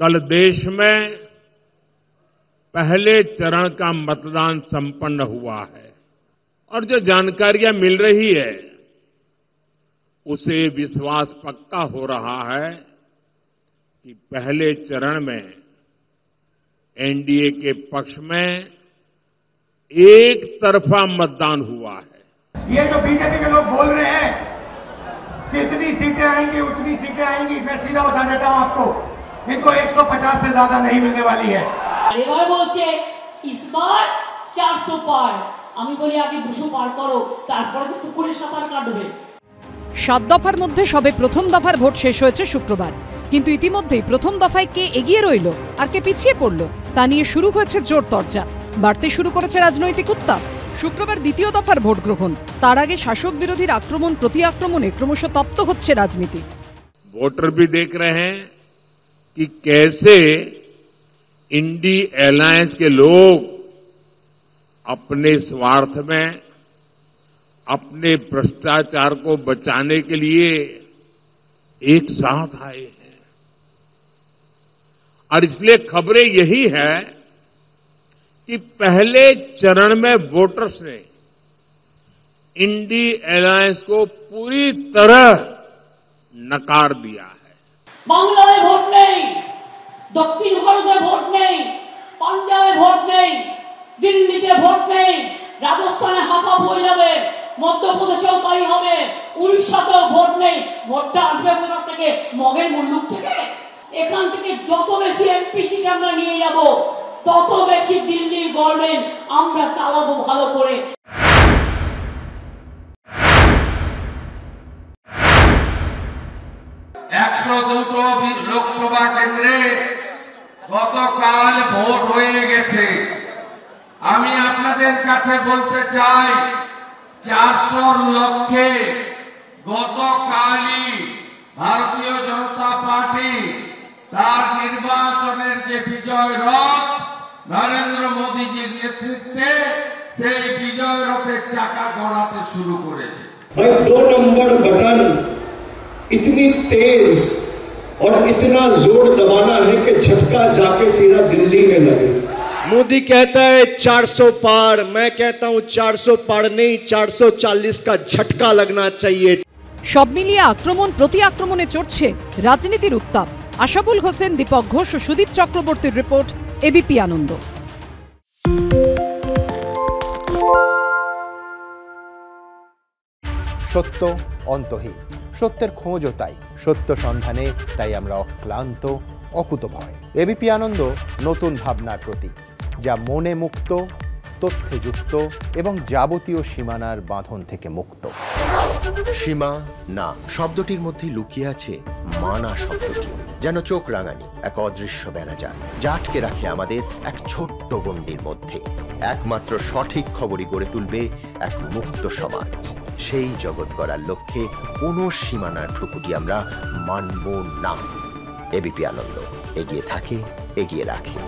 कल देश में पहले चरण का मतदान संपन्न हुआ है और जो जानकारियां मिल रही है उसे विश्वास पक्का हो रहा है कि पहले चरण में एनडीए के पक्ष में एक तरफा मतदान हुआ है। ये जो बीजेपी के लोग बोल रहे हैं कि इतनी सीटें आएंगी उतनी सीटें आएंगी, मैं सीधा बता देता हूं आपको, इनको 150 से ज्यादा नहीं मिलने वाली है। এবার বলছে ইসবার 400 পার, আমি বলি আগে 200 পার করো, তারপরে তো পুকুরে সাঁতার কাটবে। 7 দফার মধ্যে সবে প্রথম দফার ভোট শেষ হয়েছে শুক্রবার, কিন্তু ইতিমধ্যেই প্রথম দফায় কে এগিয়ে রইল আর কে পিছিয়ে পড়ল তা নিয়ে শুরু হয়েছে জোর চর্চা, বাড়তে শুরু করেছে রাজনৈতিক উত্তাপ। শুক্রবার দ্বিতীয় দফার ভোট গ্রহণ, তার আগে শাসক বিরোধীর আক্রমণ প্রতি আক্রমণে ক্রমশ তপ্ত হচ্ছে রাজনীতি। वोटर भी देख रहे हैं कि कैसे इंडी अलायंस के लोग अपने स्वार्थ में अपने भ्रष्टाचार को बचाने के लिए एक साथ आए हैं और इसलिए खबरें यही है कि पहले चरण में वोटर्स ने इंडी अलायंस को पूरी तरह नकार दिया है। বাংলায় ভোট নেই, দক্ষিণ ভারতে ভোট নেই, পাঞ্জাবে ভোট নেই, দিল্লিতে ভোট নেই, রাজস্থানে হাফাপ হয়ে যাবে, মধ্যপ্রদেশেও তাই হবে, উড়িষ্যাতেও ভোট নেই। ভোটটা আসবে কোথা থেকে? মগের মুল্লুক থেকে। এখান থেকে যত বেশি এমপি সিট আমরা নিয়ে যাব তত বেশি দিল্লির গভর্নমেন্ট আমরা চালাবো ভালো করে। লোকসভা কেন্দ্রে গতকাল ভোট হয়ে গেছে। আমি আপনাদের কাছে বলতে চাই 400 লক্ষে গতকালই ভারতীয় জনতা পার্টি তার নির্বাচনের যে বিজয় রথ নরেন্দ্র মোদীজির নেতৃত্বে সেই বিজয় রথের চাকা গড়াতে শুরু করেছে। 2 नंबर बटन इतनी तेज और इतना जोर दबाना है कि झटका जाके सीधा दिल्ली में लगे। मोदी कहता है 400 पार, मैं कहता हूं 400 पार नहीं 440 का झटका लगना चाहिए। সব মিলিয়ে আক্রমণ প্রতি আক্রমণে চড়ছে রাজনীতির উত্তাপ। আশাবুল হোসেন, দীপক ঘোষ ও সুদীপ চক্রবর্তীর রিপোর্ট, এবিপি আনন্দ। সত্য অন্তহীন, সত্যের খোঁজও তাই, সত্য সন্ধানে তাই আমরা অক্লান্ত অকুতভয়। এবিপি আনন্দ নতুন ভাবনার প্রতীক, যা মনে মুক্ত, তথ্যে যুক্ত এবং যাবতীয় সীমানার বাঁধন থেকে মুক্ত। সীমা না শব্দটির মধ্যে লুকিয়ে আছে মানা শব্দটি, যেন চোখ রাঙানি এক অদৃশ্য বেড়াজাল, যা আটকে রাখে আমাদের এক ছোট্ট গণ্ডির মধ্যে। একমাত্র সঠিক খবরই গড়ে তুলবে এক মুক্ত সমাজ। সেই জগৎ গড়ার লক্ষ্যে কোনো সীমানার ঠুকুটি আমরা মানব না। এবিপি আনন্দ এগিয়ে থাকে, এগিয়ে রাখে।